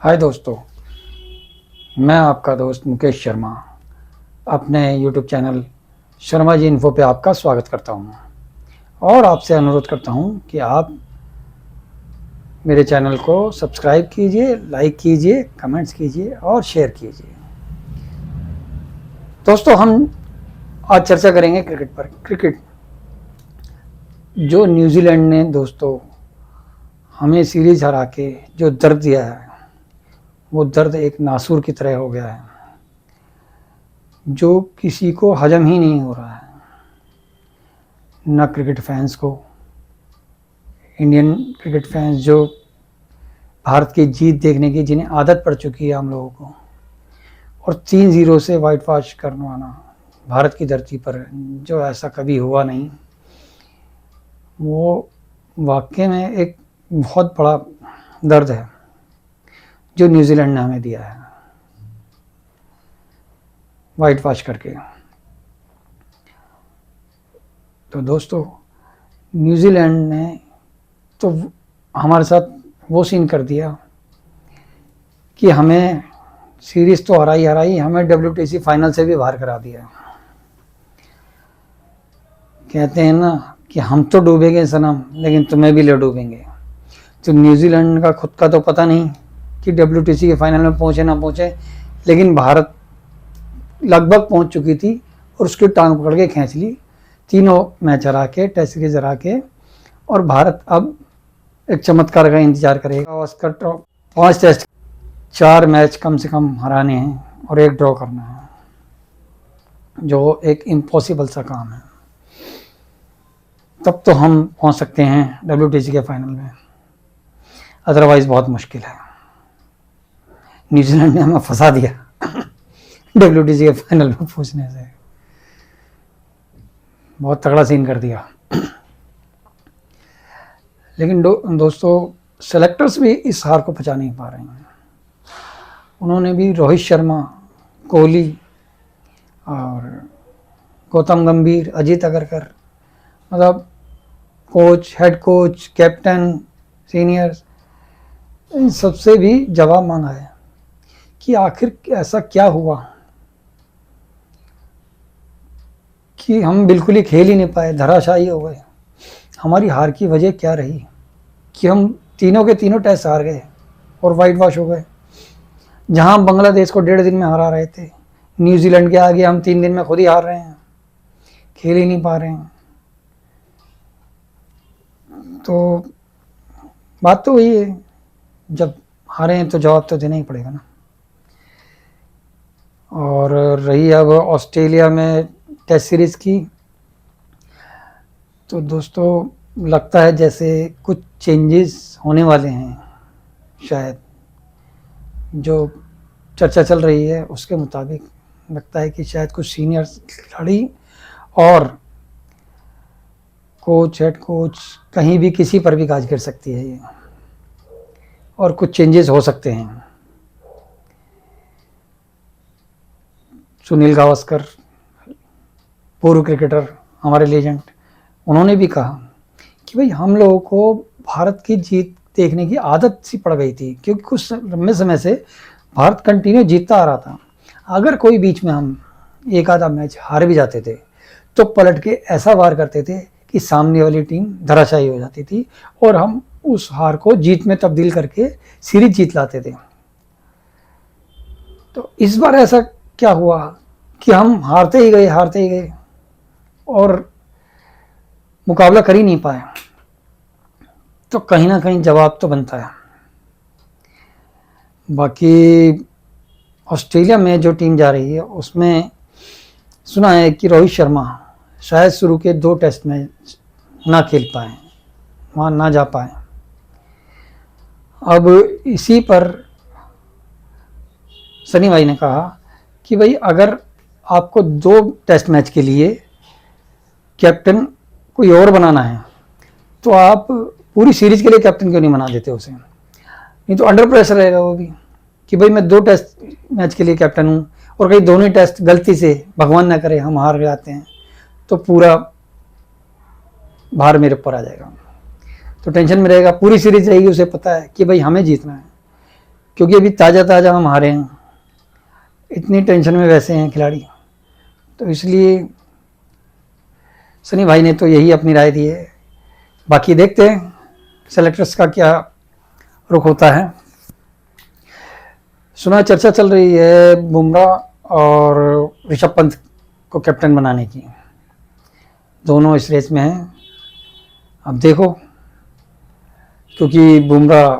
हाय दोस्तों, मैं आपका दोस्त मुकेश शर्मा अपने YouTube channel Sharma ji info पे आपका स्वागत करता हूं और आपसे अनुरोध करता हूं कि आप मेरे चैनल को सब्सक्राइब कीजिए, लाइक कीजिए, कमेंट्स कीजिए और शेयर कीजिए। दोस्तों, हम आज चर्चा करेंगे क्रिकेट पर। क्रिकेट जो न्यूजीलैंड ने दोस्तों हमें सीरीज हरा के जो दर्द दिया है, वो दर्द एक नासूर की तरह हो गया है जो किसी को हजम ही नहीं हो रहा है। न क्रिकेट फैंस को, इंडियन क्रिकेट फैंस जो भारत की जीत देखने की जिन्हें आदत पड़ चुकी है हम लोगों को, और 3-0 से वाइट वॉश करवाना भारत की धरती पर जो ऐसा कभी हुआ नहीं, वो वाकई में एक बहुत बड़ा दर्द है जो न्यूजीलैंड ने हमें दिया है वाइट वॉश करके। तो दोस्तों, न्यूजीलैंड ने तो हमारे साथ वो सीन कर दिया कि हमें सीरीज तो हराई, हमें WTC फाइनल से भी बाहर करा दिया। कहते हैं ना कि हम तो डूबेंगे सनम, लेकिन तुम्हें भी ले डूबेंगे। तो न्यूजीलैंड का खुद का तो पता नहीं कि WTC के फाइनल में पहुंचे ना पहुंचे, लेकिन भारत लगभग पहुंच चुकी थी और उसकी टांग पकड़ के खींच ली, तीनों मैच हरा के, टेस्ट सीरीज हरा के। और भारत अब एक चमत्कार का इंतजार करेगा। उसका 5 टेस्ट, 4 मैच कम से कम हराने हैं और 1 ड्रॉ करना है, जो एक इम्पॉसिबल सा काम है। तब तो हम पहुंच सकते हैं WTC के फाइनल में, अदरवाइज बहुत मुश्किल है। न्यूजीलैंड ने हमें फंसा दिया WTC के फाइनल में पहुंचने से, बहुत तगड़ा सीन कर दिया। लेकिन दोस्तों, सेलेक्टर्स भी इस हार को पचा नहीं पा रहे हैं। उन्होंने भी रोहित शर्मा, कोहली और गौतम गंभीर, अजीत अगरकर, मतलब coach, head coach, captain, seniors, इन सबसे भी जवाब मांगा है कि आखिर ऐसा क्या हुआ कि हम बिल्कुल ही खेल ही नहीं पाए, धराशायी हो गए। हमारी हार की वजह क्या रही कि हम तीनों के तीनों टेस्ट हार गए और वाइट वॉश हो गए। जहां बांग्लादेश को 1.5 दिन में हरा रहे थे, न्यूजीलैंड के आगे हम 3 दिन में खुद ही हार रहे हैं, खेल ही नहीं पा रहे हैं। तो बात तो वही है, जब हारे हैं तो जवाब तो देना ही पड़ेगा ना। और रही अब ऑस्ट्रेलिया में टेस्ट सीरीज की, तो दोस्तों लगता है जैसे कुछ चेंजेस होने वाले हैं। शायद जो चर्चा चल रही है उसके मुताबिक लगता है कि शायद कुछ सीनियर खिलाड़ी और कोच, हेड कोच, कहीं भी किसी पर भी गाज गिर सकती है ये, और कुछ चेंजेस हो सकते हैं। सुनील गावस्कर, पूर्व क्रिकेटर, हमारे लेजेंड, उन्होंने भी कहा कि भाई हम लोगों को भारत की जीत देखने की आदत सी पड़ गई थी, क्योंकि कुछ लंबे समय से भारत कंटिन्यू जीतता आ रहा था। अगर कोई बीच में हम एक आधा मैच हार भी जाते थे तो पलट के ऐसा वार करते थे कि सामने वाली टीम धराशायी हो जाती थी और हम उस हार को जीत में तब्दील करके सीरीज जीत लाते थे। तो इस बार ऐसा क्या हुआ कि हम हारते ही गए और मुकाबला कर ही नहीं पाए। तो कहीं ना कहीं जवाब तो बनता है। बाकी ऑस्ट्रेलिया में जो टीम जा रही है उसमें सुना है कि रोहित शर्मा शायद शुरू के 2 टेस्ट में ना खेल पाए, वहाँ ना जा पाए। अब इसी पर सनी भाई ने कहा कि भाई अगर आपको 2 टेस्ट मैच के लिए कैप्टन कोई और बनाना है तो आप पूरी सीरीज के लिए कैप्टन क्यों नहीं बना देते उसे। नहीं तो अंडर प्रेशर रहेगा वो भी कि भाई मैं 2 टेस्ट मैच के लिए कैप्टन हूँ और कहीं दोनों ही टेस्ट गलती से, भगवान ना करे, हम हार जाते हैं तो पूरा भार मेरे ऊपर आ जाएगा। तो टेंशन में रहेगा, पूरी सीरीज रहेगी, उसे पता है कि भाई हमें जीतना है। क्योंकि अभी ताज़ा ताज़ा हम हारे हैं, इतनी टेंशन में वैसे हैं खिलाड़ी, तो इसलिए सनी भाई ने तो यही अपनी राय दी है। बाकी देखते हैं सेलेक्टर्स का क्या रुख होता है। सुना चर्चा चल रही है बुमराह और ऋषभ पंत को कैप्टन बनाने की, दोनों इस रेस में हैं। अब देखो, क्योंकि बुमराह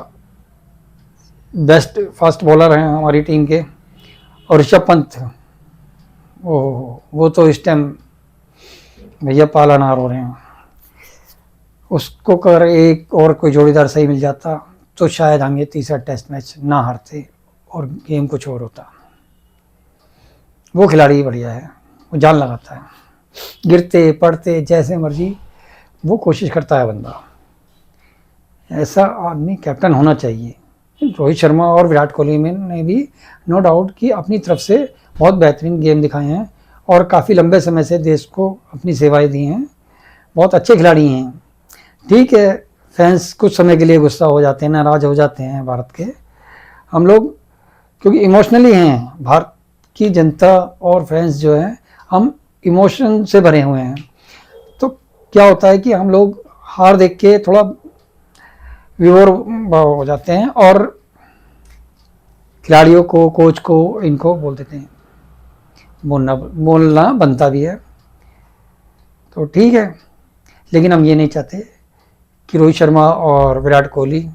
बेस्ट फास्ट बॉलर हैं हमारी टीम के, और ऋषभ पंत वो तो इस टाइम भैया पालानार हो रहे हैं। उसको कर एक और कोई जोड़ीदार सही मिल जाता तो शायद हम ये तीसरा टेस्ट मैच ना हारते और गेम कुछ और होता। वो खिलाड़ी बढ़िया है, वो जान लगाता है, गिरते पड़ते जैसे मर्जी वो कोशिश करता है बंदा। ऐसा आदमी कैप्टन होना चाहिए। रोहित शर्मा और विराट कोहली ने भी नो डाउट कि अपनी तरफ से बहुत बेहतरीन गेम दिखाए हैं और काफ़ी लंबे समय से देश को अपनी सेवाएं दी हैं, बहुत अच्छे खिलाड़ी हैं। ठीक है, फैंस कुछ समय के लिए गुस्सा हो जाते हैं, नाराज़ हो जाते हैं भारत के। हम लोग क्योंकि इमोशनली हैं, भारत की जनता और फैंस जो है हम इमोशन से भरे हुए हैं, तो क्या होता है कि हम लोग हार देख के थोड़ा विवोर हो जाते हैं और खिलाड़ियों को, कोच को, इनको बोल देते हैं। बोलना बनता भी है, तो ठीक है, लेकिन हम ये नहीं चाहते कि रोहित शर्मा और विराट कोहली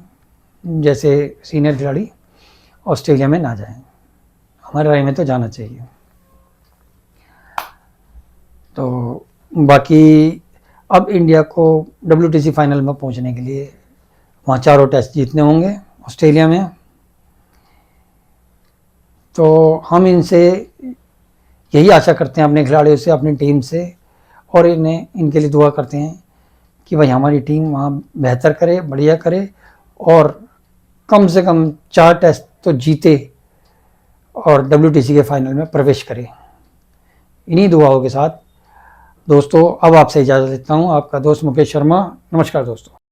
जैसे सीनियर खिलाड़ी ऑस्ट्रेलिया में ना जाएं। हमारे राय में तो जाना चाहिए। तो बाकी अब इंडिया को WTC फाइनल में पहुंचने के लिए वहाँ चारों टेस्ट जीतने होंगे ऑस्ट्रेलिया में। तो हम इनसे यही आशा करते हैं, अपने खिलाड़ियों से, अपनी टीम से, और इनके लिए दुआ करते हैं कि भाई हमारी टीम वहाँ बेहतर करे, बढ़िया करे और कम से कम 4 टेस्ट तो जीते और WTC के फाइनल में प्रवेश करे। इन्हीं दुआओं के साथ दोस्तों अब आपसे इजाज़त लेता हूँ। आपका दोस्त मुकेश शर्मा। नमस्कार दोस्तों।